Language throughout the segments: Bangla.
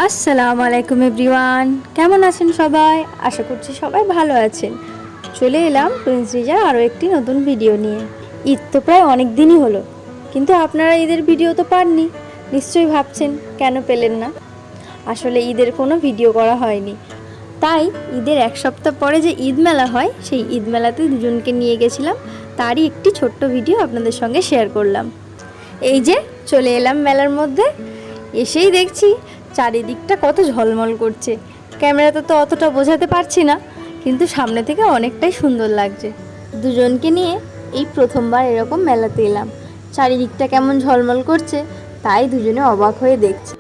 আসসালামু আলাইকুম এভরিওয়ান, কেমন আছেন সবাই? আশা করছি সবাই ভালো আছেন। চলে এলাম প্রিন্স রিজার আরও একটি নতুন ভিডিও নিয়ে। ঈদ তো প্রায় অনেক দিনই হলো, কিন্তু আপনারা ঈদের ভিডিও তো পাননি। নিশ্চয়ই ভাবছেন কেন পেলেন না। আসলে ঈদের কোনো ভিডিও করা হয়নি, তাই ঈদের এক সপ্তাহ পরে যে ঈদ মেলা হয় সেই ঈদ মেলাতে দুজনকে নিয়ে গেছিলাম, তারই একটি ছোট্ট ভিডিও আপনাদের সঙ্গে শেয়ার করলাম। এই যে চলে এলাম মেলার মধ্যে, এসেই দেখছি চারিদিকটা কত ঝলমল করছে। ক্যামেরাতে তো অতটা বোঝাতে পারছি না, কিন্তু সামনে থেকে অনেকটাই সুন্দর লাগছে। দুজনকে নিয়ে এই প্রথমবার এরকম মেলাতে এলাম। চারিদিকটা কেমন ঝলমল করছে তাই দুজনে অবাক হয়ে দেখছি।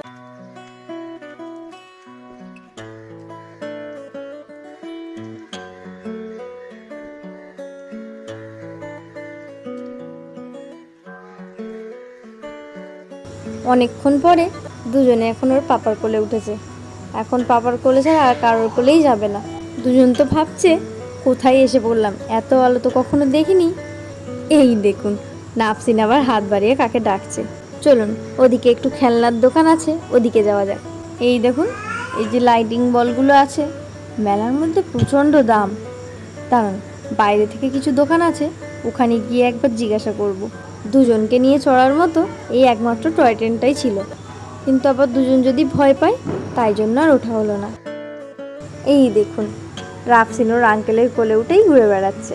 অনেকক্ষণ পরে দুজনে এখন ওর পাপার কোলে উঠেছে। এখন পাপার কোলে ছাড়া আর কারোর কোলেই যাবে না। দুজন তো ভাবছে কোথায় এসে পড়লাম, এত আলো তো কখনো দেখিনি। এই দেখুন নাফসিন আবার হাত বাড়িয়ে কাকে ডাকছে। চলুন ওদিকে একটু খেলনার দোকান আছে, ওদিকে যাওয়া যাক। এই দেখুন এই যে লাইটিং বলগুলো আছে, মেলার মধ্যে প্রচণ্ড দাম। দাঁড়ান, বাইরে থেকে কিছু দোকান আছে, ওখানে গিয়ে একবার জিজ্ঞাসা করব। দুজনকে নিয়ে চড়ার মতো এই একমাত্র টয় ট্রেনটাই ছিল, কিন্তু আবার দুজন যদি ভয় পায় তাই জন্য আর ওঠা হলো না। এই দেখুন রাফসিনোর আঙ্কেলের কোলে উঠেই ঘুরে বেড়াচ্ছে,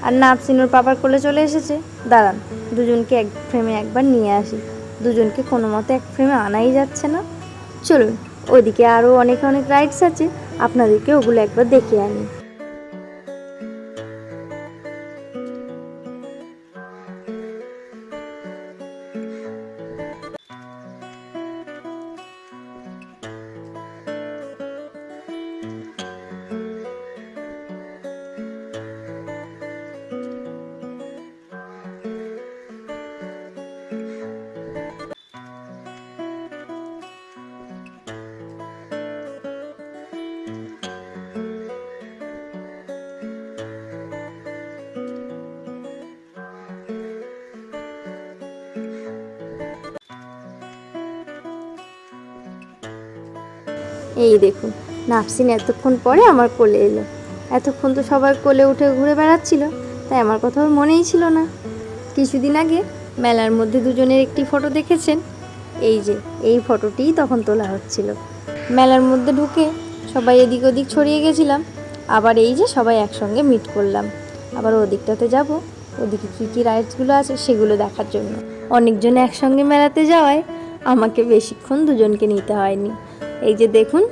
আর নাফসিনোর পাপার কোলে চলে এসেছে। দাঁড়ান দুজনকে এক ফ্রেমে একবার নিয়ে আসি। দুজনকে কোনো মতে এক ফ্রেমে আনাই যাচ্ছে না। চলুন ওদিকে আরও অনেক অনেক রাইডস আছে, আপনাদেরকে ওগুলো একবার দেখিয়ে আনি। এই দেখুন নাফসিন এতক্ষণ পরে আমার কোলে এলো। এতক্ষণ তো সবার কোলে উঠে ঘুরে বেড়াচ্ছিল, তাই আমার কথা ওর মনেই ছিল না। কিছুদিন আগে মেলার মধ্যে দুজনের একটি ফটো দেখেছেন, এই যে এই ফটোটিই তখন তোলা হচ্ছিল। মেলার মধ্যে ঢুকে সবাই এদিক ওদিক ছড়িয়ে গেছিলাম, আবার এই যে সবাই একসঙ্গে মিট করলাম। আবার ওদিকটাতে যাব, ওদিকে কী কী রাইডসগুলো আছে সেগুলো দেখার জন্য। অনেকজন একসঙ্গে মেলাতে যাওয়ায় আমাকে বেশিক্ষণ দুজনকে নিতে হয়নি। এই যে দেখুন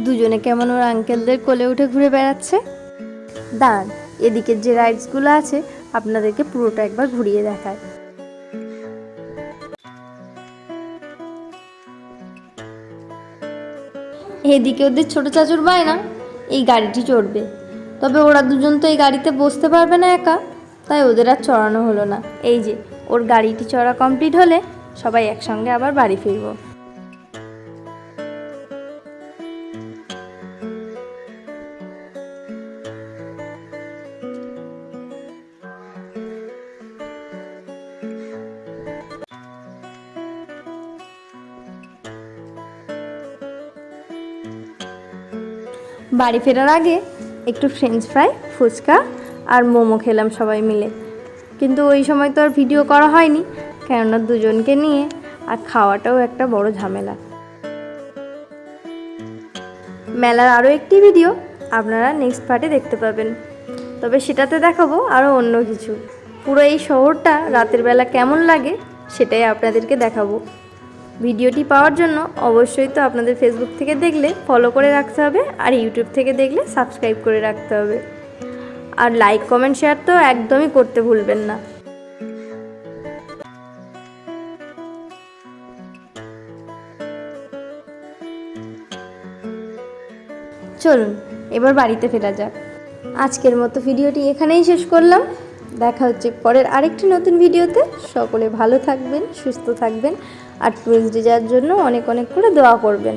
দুজনে কেমন ওর আঙ্কেলদের কোলে উঠে ঘুরে বেড়াচ্ছে। দাঁড়ান এদিকের যে রাইডসগুলো আছে আপনাদেরকে পুরোটা একবার ঘুরিয়ে দেখায়। এদিকে ওদের ছোট চাচুর বায়না এই গাড়িটি চড়বে, তবে ওরা দুজন তো এই গাড়িতে বসতে পারবে না একা, তাই ওদের আর চড়ানো হলো না। এই যে ওর গাড়িটি চড়া কমপ্লিট হলে সবাই একসঙ্গে আবার বাড়ি ফিরবো। বাড়ি ফেরার আগে একটু ফ্রেঞ্চ ফ্রাই, ফুচকা আর মোমো খেলাম সবাই মিলে, কিন্তু ওই সময় তো আর ভিডিও করা হয়নি, কেননা দুজনকে নিয়ে আর খাওয়াটাও একটা বড় ঝামেলা। মেলার আরও একটি ভিডিও আপনারা নেক্সট পার্টে দেখতে পাবেন, তবে সেটাতে দেখাবো আরও অন্য কিছু। পুরো এই শহরটা রাতের বেলা কেমন লাগে সেটাই আপনাদেরকে দেখাবো। ভিডিওটি পাওয়ার জন্য অবশ্যই তো আপনাদের ফেসবুক থেকে দেখলে ফলো করে রাখতে হবে, আর ইউটিউব থেকে দেখলে সাবস্ক্রাইব করে রাখতে হবে, আর লাইক কমেন্ট শেয়ার তো একদমই করতে ভুলবেন না। চলুন এবার বাড়িতে ফেরা যাক। আজকের মতো ভিডিওটি এখানেই শেষ করলাম। দেখা হচ্ছে পরের আরেকটি নতুন ভিডিওতে। সকলে ভালো থাকবেন, সুস্থ থাকবেন, আর টুইন্স রিজার জন্য অনেক অনেক করে দোয়া করবেন।